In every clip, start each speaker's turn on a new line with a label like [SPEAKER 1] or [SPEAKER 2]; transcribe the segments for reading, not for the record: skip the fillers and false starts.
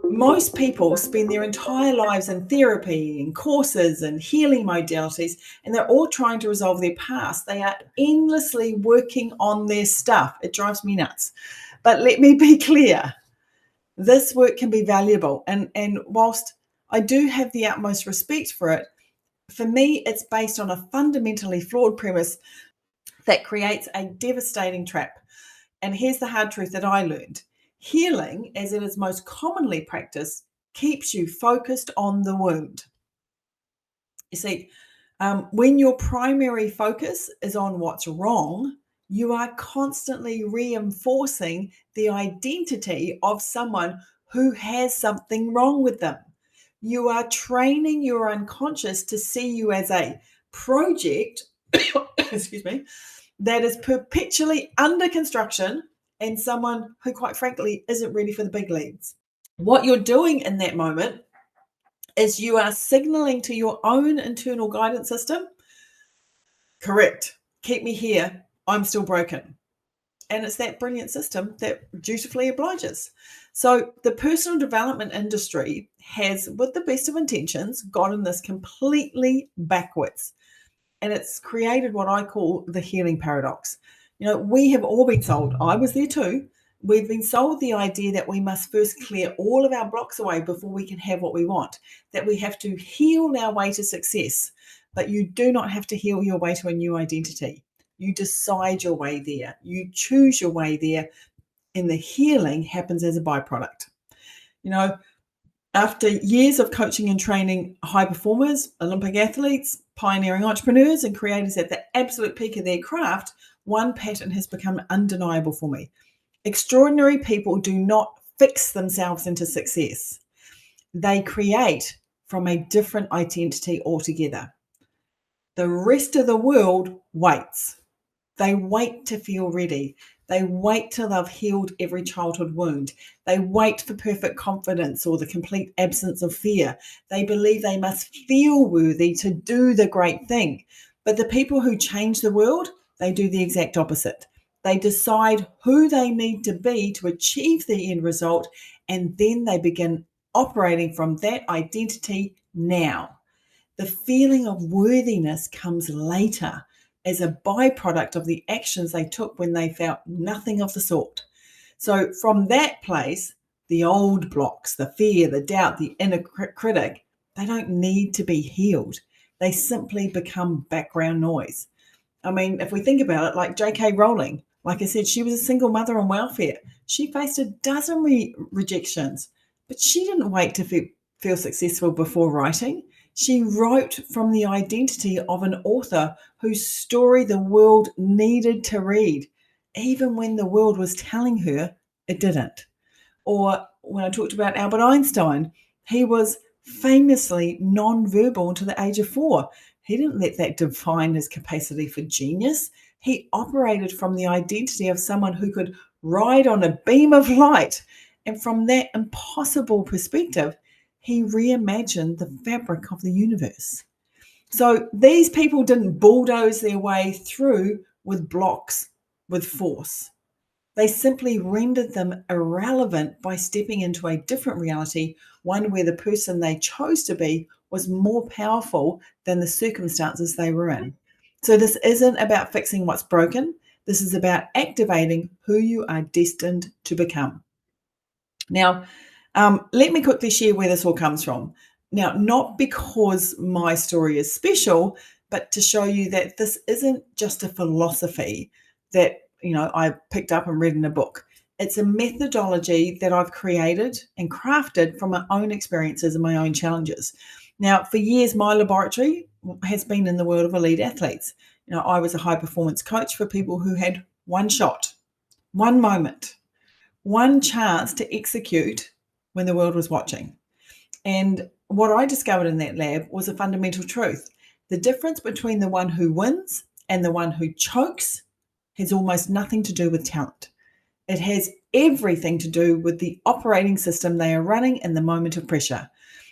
[SPEAKER 1] Most people spend their entire lives in therapy and courses and healing modalities, and they're all trying to resolve their past. They are endlessly working on their stuff. It drives me nuts. But let me be clear, this work can be valuable. And whilst I do have the utmost respect for it, for me, it's based on a fundamentally flawed premise that creates a devastating trap. And here's the hard truth that I learned. Healing, as it is most commonly practiced, keeps you focused on the wound. You see, when your primary focus is on what's wrong, you are constantly reinforcing the identity of someone who has something wrong with them. You are training your unconscious to see you as a project, excuse me, that is perpetually under construction and someone who, quite frankly, isn't ready for the big leagues. What you're doing in that moment is you are signaling to your own internal guidance system, correct, keep me here, I'm still broken. And it's that brilliant system that dutifully obliges. So the personal development industry has, with the best of intentions, gotten this completely backwards. And it's created what I call the healing paradox. You know, we have all been sold, I was there too, we've been sold the idea that we must first clear all of our blocks away before we can have what we want, that we have to heal our way to success. But you do not have to heal your way to a new identity. You decide your way there. You choose your way there, and the healing happens as a byproduct. You know, after years of coaching and training high performers, Olympic athletes, pioneering entrepreneurs, and creators at the absolute peak of their craft, one pattern has become undeniable for me. Extraordinary people do not fix themselves into success. They create from a different identity altogether. The rest of the world waits. They wait to feel ready. They wait till they've healed every childhood wound. They wait for perfect confidence or the complete absence of fear. They believe they must feel worthy to do the great thing. But the people who change the world, they do the exact opposite. They decide who they need to be to achieve the end result, and then they begin operating from that identity now. The feeling of worthiness comes later as a byproduct of the actions they took when they felt nothing of the sort. So from that place, the old blocks, the fear, the doubt, the inner critic, they don't need to be healed. They simply become background noise. I mean, if we think about it, like J.K. Rowling, like I said, she was a single mother on welfare. She faced a dozen rejections, but she didn't wait to feel successful before writing. She wrote from the identity of an author whose story the world needed to read, even when the world was telling her it didn't. Or when I talked about Albert Einstein, he was famously non-verbal until the age of 4. He didn't let that define his capacity for genius. He operated from the identity of someone who could ride on a beam of light. And from that impossible perspective, he reimagined the fabric of the universe. So these people didn't bulldoze their way through with blocks, with force. They simply rendered them irrelevant by stepping into a different reality, one where the person they chose to be was more powerful than the circumstances they were in. So this isn't about fixing what's broken. This is about activating who you are destined to become. Now, let me quickly share where this all comes from. Now, not because my story is special, but to show you that this isn't just a philosophy that, you know, I picked up and read in a book. It's a methodology that I've created and crafted from my own experiences and my own challenges. Now, for years, my laboratory has been in the world of elite athletes. You know, I was a high performance coach for people who had one shot, one moment, one chance to execute when the world was watching. And what I discovered in that lab was a fundamental truth. The difference between the one who wins and the one who chokes has almost nothing to do with talent. It has everything to do with the operating system they are running in the moment of pressure.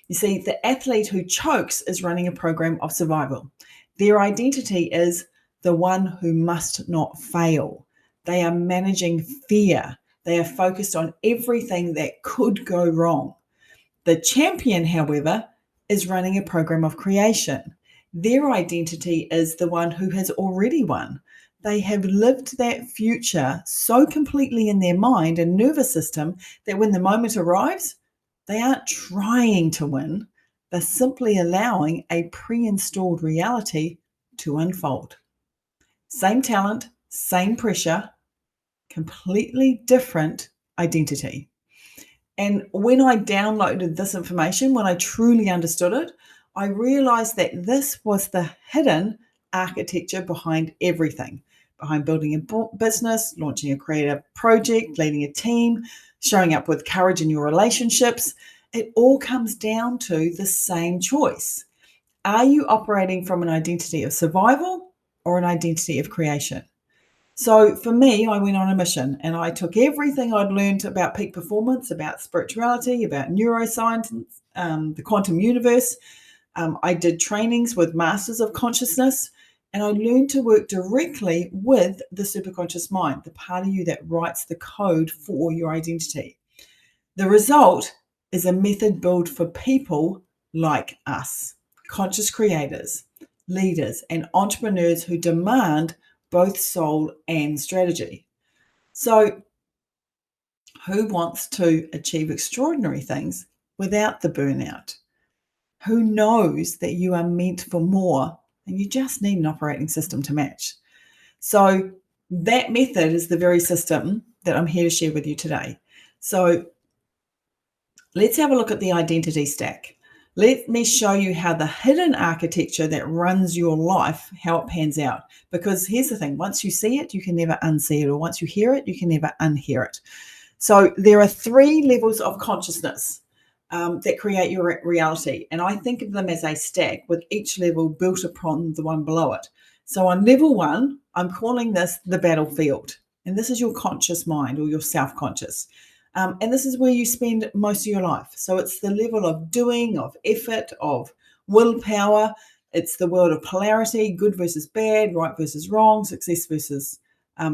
[SPEAKER 1] You see, the athlete who chokes is running a program of survival. Their identity is the one who must not fail. They are managing fear. They are focused on everything that could go wrong. The champion, however, is running a program of creation. Their identity is the one who has already won. They have lived that future so completely in their mind and nervous system that when the moment arrives, they aren't trying to win. They're simply allowing a pre-installed reality to unfold. Same talent, same pressure, completely different identity. And when I downloaded this information, when I truly understood it, I realized that this was the hidden architecture behind everything, behind building a business, launching a creative project, leading a team, showing up with courage in your relationships. It all comes down to the same choice. Are you operating from an identity of survival or an identity of creation? So for me, I went on a mission and I took everything I'd learned about peak performance, about spirituality, about neuroscience, the quantum universe. I did trainings with Masters of Consciousness, and I learned to work directly with the superconscious mind, the part of you that writes the code for your identity. The result is a method built for people like us, conscious creators, leaders, and entrepreneurs who demand both soul and strategy. So, who wants to achieve extraordinary things without the burnout? Who knows that you are meant for more and you just need an operating system to match? So, that method is the very system that I'm here to share with you today. So, let's have a look at the identity stack. Let me show you how the hidden architecture that runs your life, how it pans out. Because here's the thing, once you see it, you can never unsee it. Or once you hear it, you can never unhear it. So there are 3 levels of consciousness that create your reality. And I think of them as a stack with each level built upon the one below it. So on level 1, I'm calling this the battlefield. And this is your conscious mind or your self-conscious. And this is where you spend most of your life. So it's the level of doing, of effort, of willpower. It's the world of polarity, good versus bad, right versus wrong, success versus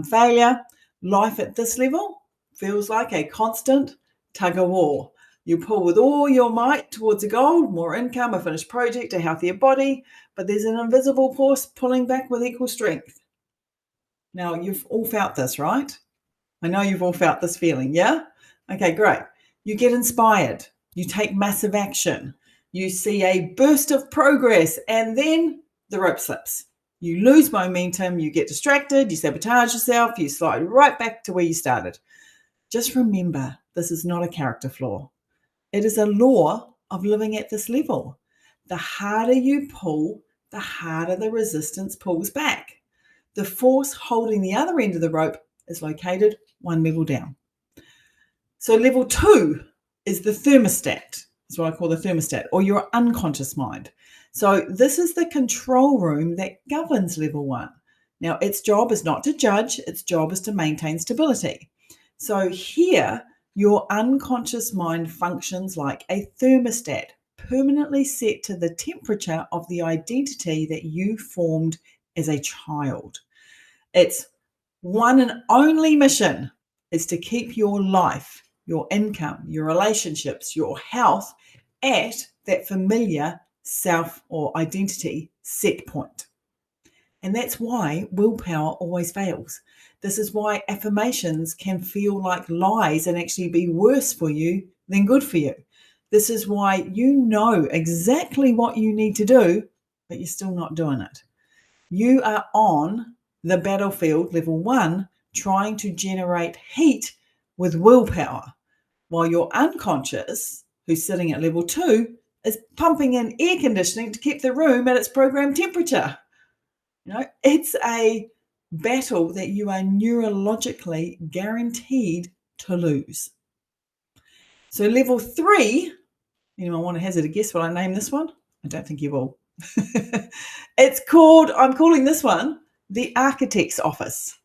[SPEAKER 1] failure. Life at this level feels like a constant tug of war. You pull with all your might towards a goal, more income, a finished project, a healthier body, but there's an invisible force pulling back with equal strength. Now, you've all felt this, right? I know you've all felt this feeling, yeah? Okay, great. You get inspired. You take massive action. You see a burst of progress, and then the rope slips. You lose momentum. You get distracted. You sabotage yourself. You slide right back to where you started. Just remember, this is not a character flaw. It is a law of living at this level. The harder you pull, the harder the resistance pulls back. The force holding the other end of the rope is located 1 level down. So level 2 is the thermostat. That's what I call the thermostat, or your unconscious mind. So this is the control room that governs level 1. Now, its job is not to judge. Its job is to maintain stability. So here, your unconscious mind functions like a thermostat, permanently set to the temperature of the identity that you formed as a child. Its one and only mission is to keep your life, your income, your relationships, your health at that familiar self or identity set point. And that's why willpower always fails. This is why affirmations can feel like lies and actually be worse for you than good for you. This is why you know exactly what you need to do, but you're still not doing it. You are on the battlefield, level 1, trying to generate heat with willpower, while your unconscious, who's sitting at level 2, is pumping in air conditioning to keep the room at its programmed temperature. It's a battle that you are neurologically guaranteed to lose. So level 3, anyone want to hazard a guess what I name this one? I don't think you will. I'm calling this one the Architect's Office,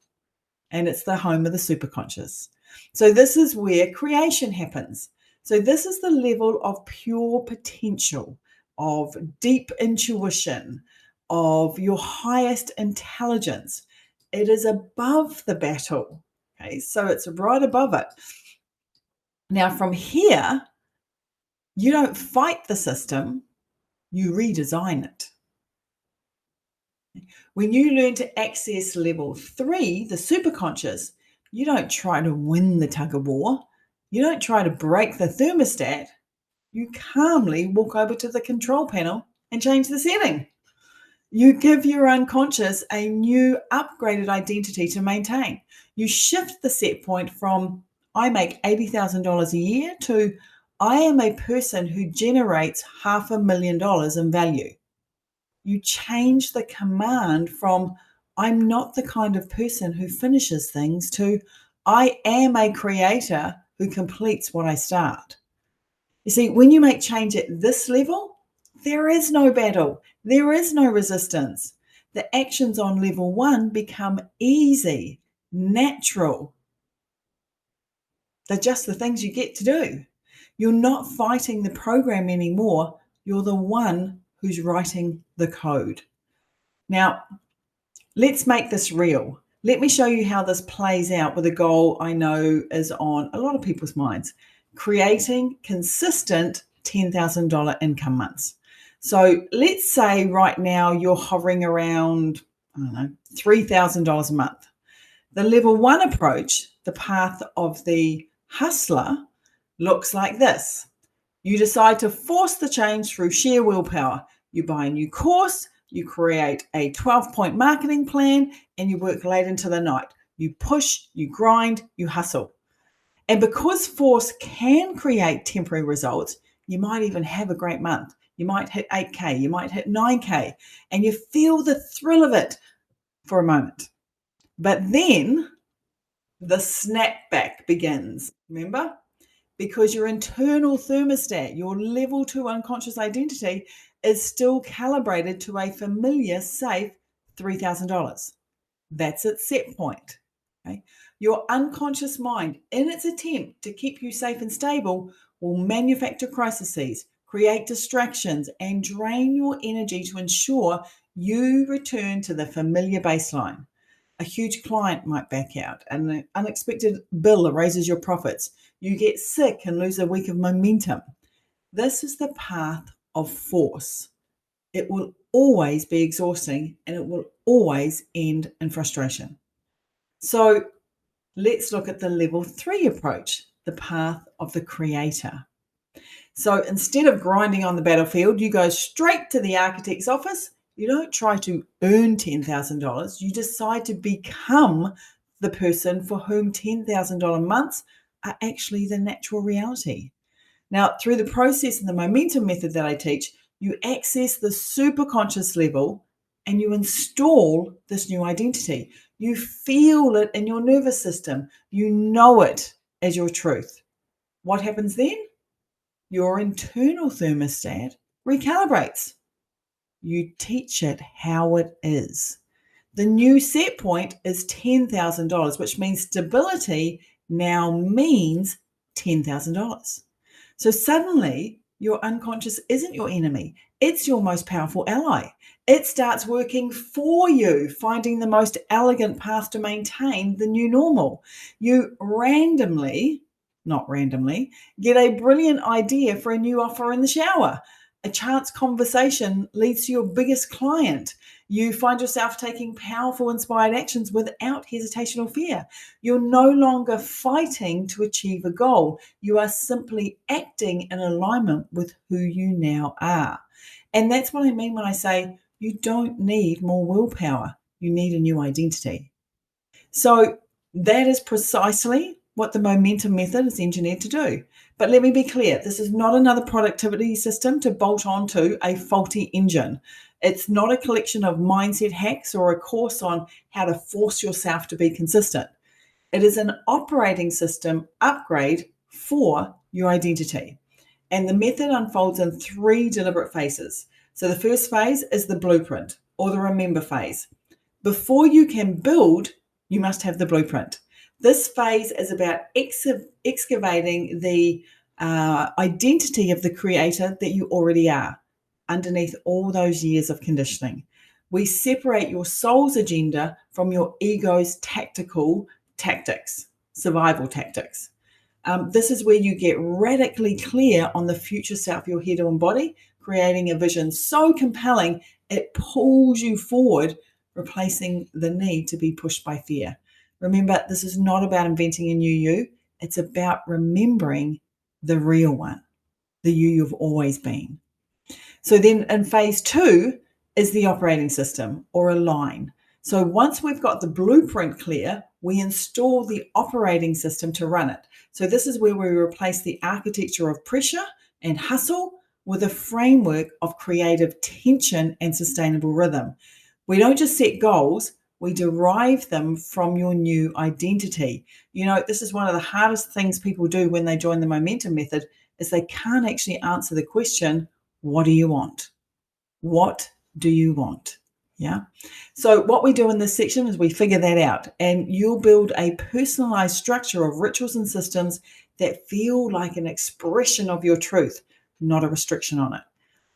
[SPEAKER 1] and it's the home of the superconscious. So this is where creation happens. So this is the level of pure potential, of deep intuition, of your highest intelligence. It is above the battle. Okay, so it's right above it. Now, from here, you don't fight the system, you redesign it. When you learn to access level 3, the superconscious, you don't try to win the tug of war. You don't try to break the thermostat. You calmly walk over to the control panel and change the setting. You give your unconscious a new upgraded identity to maintain. You shift the set point from I make $80,000 a year to I am a person who generates $500,000 in value. You change the command from I'm not the kind of person who finishes things to I am a creator who completes what I start. You see, when you make change at this level, there is no battle. There is no resistance. The actions on level 1 become easy, natural. They're just the things you get to do. You're not fighting the program anymore. You're the one who's writing the code. Now, let's make this real. Let me show you how this plays out with a goal I know is on a lot of people's minds. Creating consistent $10,000 income months. So let's say right now you're hovering around, $3,000 a month. The level 1 approach, the path of the hustler, looks like this. You decide to force the change through sheer willpower. You buy a new course, you create a 12-point marketing plan, and you work late into the night. You push, you grind, you hustle. And because force can create temporary results, you might even have a great month. You might hit 8K, you might hit 9K, and you feel the thrill of it for a moment. But then the snapback begins, remember? Because your internal thermostat, your level 2 unconscious identity, is still calibrated to a familiar, safe $3,000. That's its set point. Okay? Your unconscious mind, in its attempt to keep you safe and stable, will manufacture crises, create distractions, and drain your energy to ensure you return to the familiar baseline. A huge client might back out, an unexpected bill raises your profits. You get sick and lose a week of momentum. This is the path of force. It will always be exhausting and it will always end in frustration. So let's look at the level 3 approach, the path of the creator. So instead of grinding on the battlefield, you go straight to the architect's office. You don't try to earn $10,000. You decide to become the person for whom $10,000 months are actually the natural reality. Now, through the process and the momentum method that I teach, you access the superconscious level and you install this new identity. You feel it in your nervous system. You know it as your truth. What happens then? Your internal thermostat recalibrates. You teach it how it is. The new set point is $10,000, which means stability now means $10,000. So suddenly your unconscious isn't your enemy. It's your most powerful ally. It starts working for you, finding the most elegant path to maintain the new normal. You not randomly, get a brilliant idea for a new offer in the shower. A chance conversation leads to your biggest client. You find yourself taking powerful, inspired actions without hesitation or fear. You're no longer fighting to achieve a goal. You are simply acting in alignment with who you now are. And that's what I mean when I say you don't need more willpower. You need a new identity. So that is precisely what the momentum method is engineered to do. But let me be clear, this is not another productivity system to bolt onto a faulty engine. It's not a collection of mindset hacks or a course on how to force yourself to be consistent. It is an operating system upgrade for your identity. And the method unfolds in 3 deliberate phases. So the first phase is the blueprint or the remember phase. Before you can build, you must have the blueprint. This phase is about excavating the identity of the creator that you already are underneath all those years of conditioning. We separate your soul's agenda from your ego's tactical tactics. survival tactics. This is where you get radically clear on the future self you're here to embody, creating a vision so compelling it pulls you forward, replacing the need to be pushed by fear. Remember, this is not about inventing a new you. It's about remembering the real one, the you you've always been. So then in phase 2 is the operating system, or align. So once we've got the blueprint clear, we install the operating system to run it. So this is where we replace the architecture of pressure and hustle with a framework of creative tension and sustainable rhythm. We don't just set goals, we derive them from your new identity. You know, this is one of the hardest things people do when they join the momentum method, is they can't actually answer the question, what do you want? What do you want? Yeah. So what we do in this section is we figure that out, and you'll build a personalized structure of rituals and systems that feel like an expression of your truth, not a restriction on it.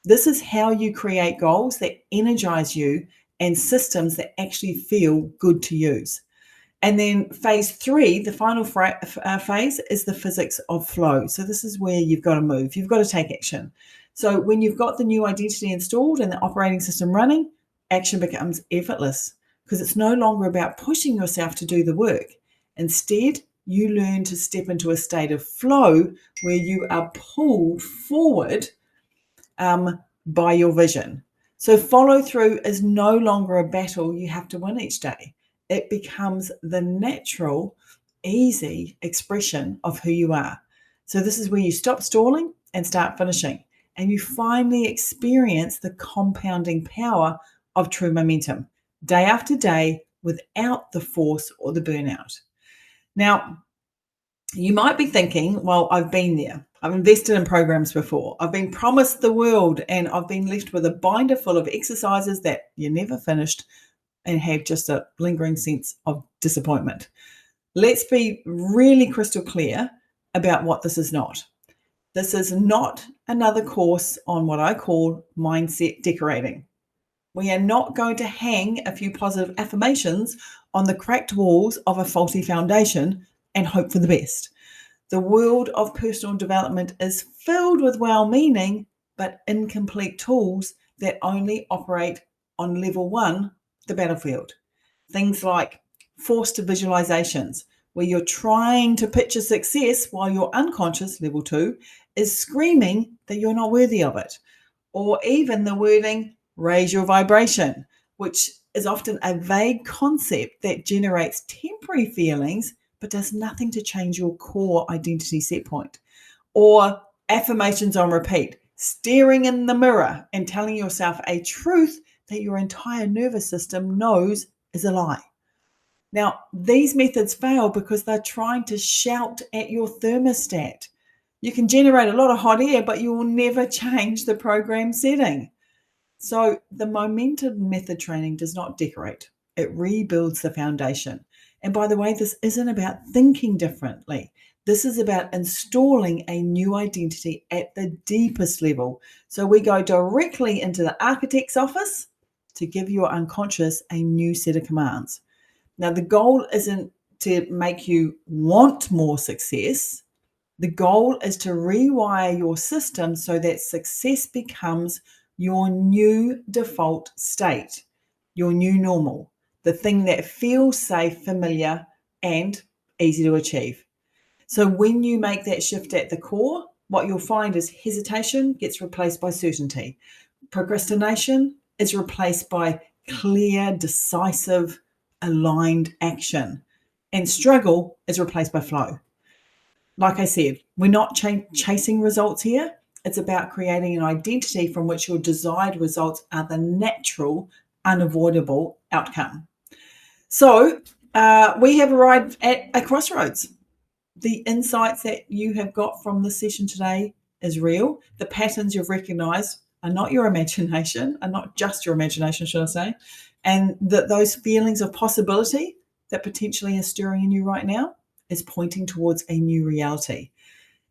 [SPEAKER 1] This is how you create goals that energize you and systems that actually feel good to use. And then phase 3, the final phase, is the physics of flow. So this is where you've got to move. You've got to take action. So when you've got the new identity installed and the operating system running, action becomes effortless, because it's no longer about pushing yourself to do the work. Instead, you learn to step into a state of flow where you are pulled forward by your vision. So follow through is no longer a battle you have to win each day. It becomes the natural, easy expression of who you are. So this is where you stop stalling and start finishing, and you finally experience the compounding power of true momentum, day after day, without the force or the burnout. Now, you might be thinking, well, I've been there. I've invested in programs before. I've been promised the world, and I've been left with a binder full of exercises that you never finished and have just a lingering sense of disappointment. Let's be really crystal clear about what this is not. This is not another course on what I call mindset decorating. We are not going to hang a few positive affirmations on the cracked walls of a faulty foundation and hope for the best. The world of personal development is filled with well-meaning but incomplete tools that only operate on level 1, the battlefield. Things like forced visualizations, where you're trying to picture success while your unconscious, level 2, is screaming that you're not worthy of it. Or even the wording, raise your vibration, which is often a vague concept that generates temporary feelings but does nothing to change your core identity set point. Or affirmations on repeat, staring in the mirror and telling yourself a truth that your entire nervous system knows is a lie. Now, these methods fail because they're trying to shout at your thermostat. You can generate a lot of hot air, but you will never change the program setting. So the momentum method training does not decorate. It rebuilds the foundation. And by the way, this isn't about thinking differently. This is about installing a new identity at the deepest level. So we go directly into the architect's office to give your unconscious a new set of commands. Now, the goal isn't to make you want more success. The goal is to rewire your system so that success becomes your new default state, your new normal, the thing that feels safe, familiar, and easy to achieve. So when you make that shift at the core, what you'll find is hesitation gets replaced by certainty. Procrastination is replaced by clear, decisive, aligned action. And struggle is replaced by flow. Like I said, we're not chasing results here. It's about creating an identity from which your desired results are the natural, unavoidable outcome. So we have arrived at a crossroads. The insights that you have got from this session today is real. The patterns you've recognized are not your imagination, are not just your imagination, should I say, and that those feelings of possibility that potentially are stirring in you right now is pointing towards a new reality.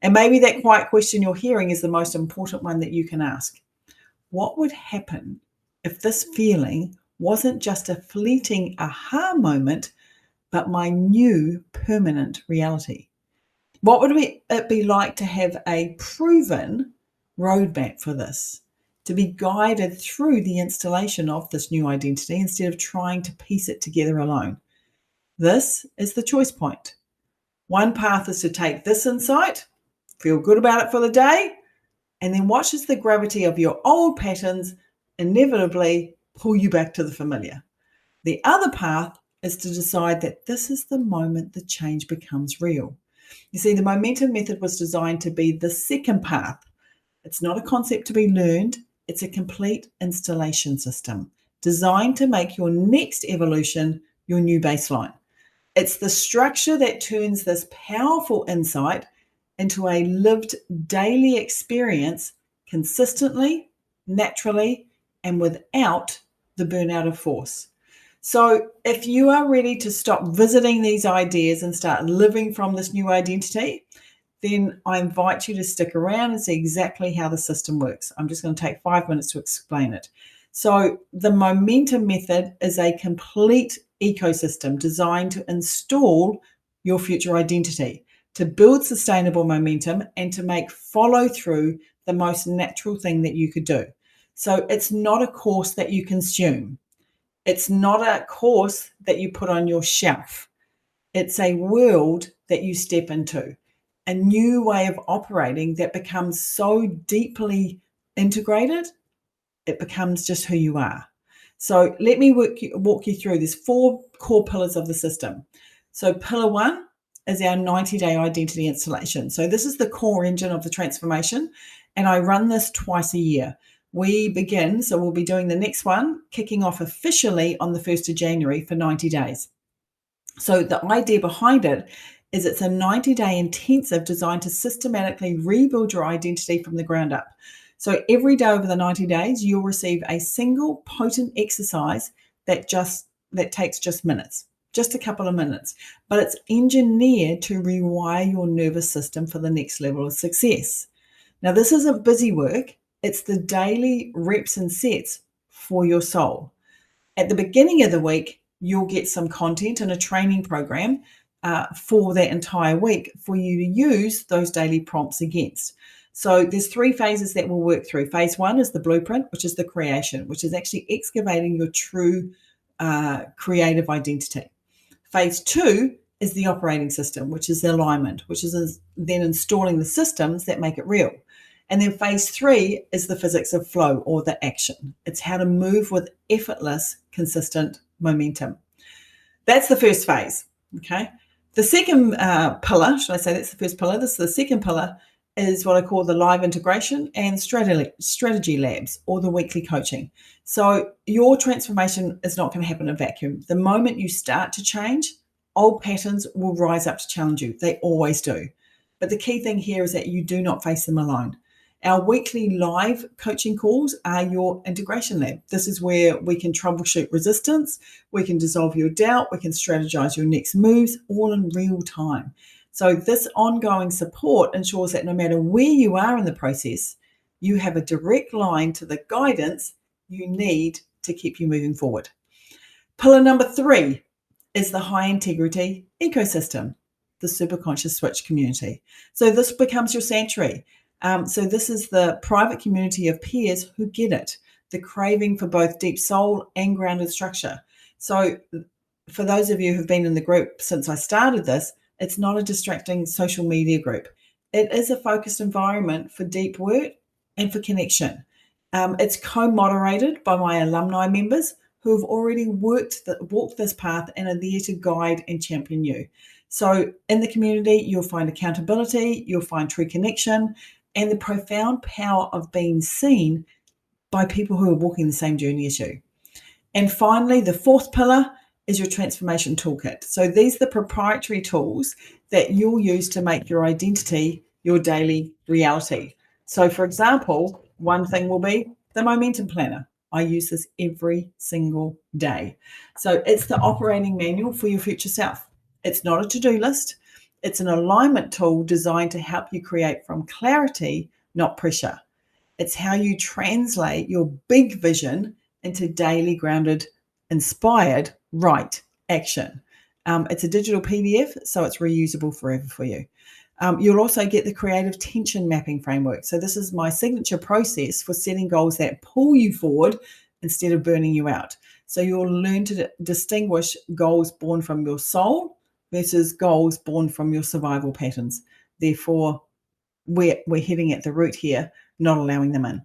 [SPEAKER 1] And maybe that quiet question you're hearing is the most important one that you can ask. What would happen if this feeling wasn't just a fleeting aha moment, but my new permanent reality. What would it be like to have a proven roadmap for this? To be guided through the installation of this new identity instead of trying to piece it together alone. This is the choice point. One path is to take this insight, feel good about it for the day, and then watch as the gravity of your old patterns inevitably pull you back to the familiar. The other path is to decide that this is the moment the change becomes real. You see, the momentum method was designed to be the second path. It's not a concept to be learned. It's a complete installation system designed to make your next evolution your new baseline. It's the structure that turns this powerful insight into a lived daily experience consistently, naturally, and without the burnout of force. So if you are ready to stop visiting these ideas and start living from this new identity, then I invite you to stick around and see exactly how the system works. I'm just going to take 5 minutes to explain it. So the momentum method is a complete ecosystem designed to install your future identity, to build sustainable momentum, and to make follow through the most natural thing that you could do. So it's not a course that you consume. It's not a course that you put on your shelf. It's a world that you step into, a new way of operating that becomes so deeply integrated, it becomes just who you are. So let me walk you through. There's 4 core pillars of the system. So pillar 1 is our 90-day identity installation. So this is the core engine of the transformation, and I run this twice a year. We'll be doing the next one, kicking off officially on the 1st of January for 90 days. So the idea behind it is it's a 90-day intensive designed to systematically rebuild your identity from the ground up. So every day over the 90 days, you'll receive a single potent exercise that takes just minutes, just a couple of minutes, but it's engineered to rewire your nervous system for the next level of success. Now, this isn't busy work. It's the daily reps and sets for your soul. At the beginning of the week, you'll get some content and a training program for that entire week for you to use those daily prompts against. So there's 3 phases that we'll work through. Phase 1 is the blueprint, which is the creation, which is actually excavating your true creative identity. Phase 2 is the operating system, which is the alignment, which is then installing the systems that make it real. And then phase 3 is the physics of flow, or the action. It's how to move with effortless, consistent momentum. That's the first phase, okay? The second pillar, should I say that's the first pillar? This is the second pillar, is what I call the live integration and strategy labs, or the weekly coaching. So your transformation is not going to happen in a vacuum. The moment you start to change, old patterns will rise up to challenge you. They always do. But the key thing here is that you do not face them alone. Our weekly live coaching calls are your integration lab. This is where we can troubleshoot resistance, we can dissolve your doubt, we can strategize your next moves, all in real time. So this ongoing support ensures that no matter where you are in the process, you have a direct line to the guidance you need to keep you moving forward. Pillar number 3 is the high integrity ecosystem, the Superconscious Switch community. So this becomes your sanctuary. So this is the private community of peers who get it, the craving for both deep soul and grounded structure. So for those of you who've been in the group since I started this, it's not a distracting social media group. It is a focused environment for deep work and for connection. It's co-moderated by my alumni members who have already walked this path and are there to guide and champion you. So in the community, you'll find accountability, you'll find true connection, and the profound power of being seen by people who are walking the same journey as you. And finally, the 4th pillar is your transformation toolkit. So these are the proprietary tools that you'll use to make your identity your daily reality. So for example, one thing will be the momentum planner. I use this every single day. So it's the operating manual for your future self. It's not a to-do list. It's an alignment tool designed to help you create from clarity, not pressure. It's how you translate your big vision into daily grounded, inspired, right action. It's a digital PDF, so it's reusable forever for you. You'll also get the creative tension mapping framework. So this is my signature process for setting goals that pull you forward instead of burning you out. So you'll learn to distinguish goals born from your soul versus goals born from your survival patterns. Therefore, we're hitting at the root here, not allowing them in.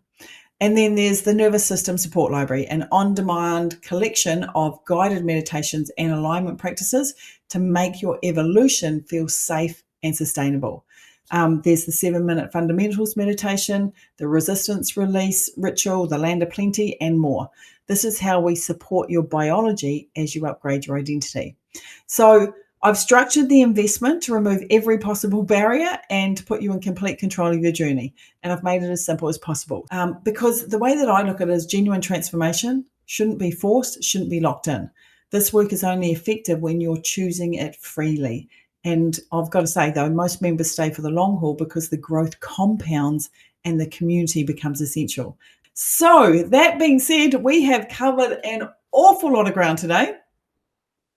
[SPEAKER 1] And then there's the Nervous System Support Library, an on-demand collection of guided meditations and alignment practices to make your evolution feel safe and sustainable. There's the 7-minute fundamentals meditation, the resistance release ritual, the land of plenty, and more. This is how we support your biology as you upgrade your identity. So I've structured the investment to remove every possible barrier and to put you in complete control of your journey. And I've made it as simple as possible. Because the way that I look at it is genuine transformation shouldn't be forced, shouldn't be locked in. This work is only effective when you're choosing it freely. And I've got to say, though, most members stay for the long haul because the growth compounds and the community becomes essential. So that being said, we have covered an awful lot of ground today.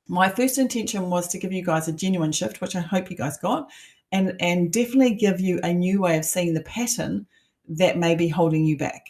[SPEAKER 1] My first intention was to give you guys a genuine shift, which I hope you guys got, and definitely give you a new way of seeing the pattern that may be holding you back,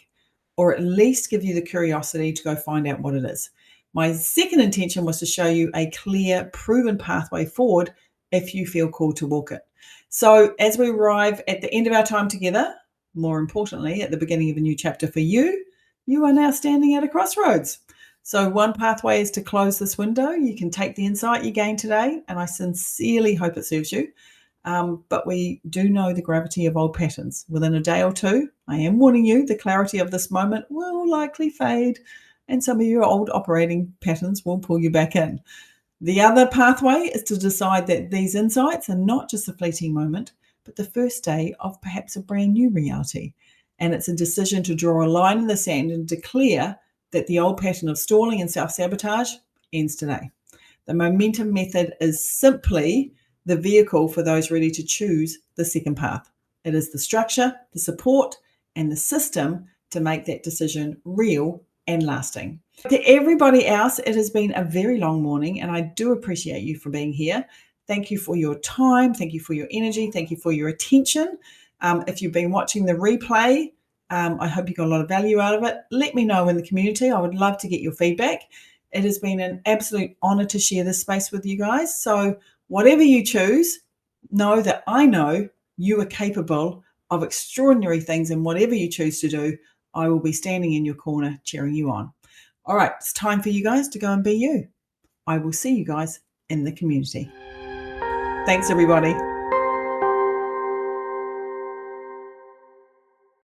[SPEAKER 1] or at least give you the curiosity to go find out what it is. My second intention was to show you a clear, proven pathway forward if you feel called to walk it. So as we arrive at the end of our time together, more importantly, at the beginning of a new chapter for you, you are now standing at a crossroads. So one pathway is to close this window. You can take the insight you gained today, and I sincerely hope it serves you. But we do know the gravity of old patterns. Within a day or two, I am warning you, the clarity of this moment will likely fade, and some of your old operating patterns will pull you back in. The other pathway is to decide that these insights are not just a fleeting moment, but the first day of perhaps a brand new reality. And it's a decision to draw a line in the sand and declare that the old pattern of stalling and self-sabotage ends today. The momentum method is simply the vehicle for those ready to choose the second path. It is the structure, the support, and the system to make that decision real and lasting. To everybody else, it has been a very long morning, and I do appreciate you for being here. Thank you for your time. Thank you for your energy. Thank you for your attention. If you've been watching the replay, I hope you got a lot of value out of it. Let me know in the community. I would love to get your feedback. It has been an absolute honor to share this space with you guys. So whatever you choose, know that I know you are capable of extraordinary things, and whatever you choose to do, I will be standing in your corner cheering you on. All right, it's time for you guys to go and be you. I will see you guys in the community. Thanks, everybody.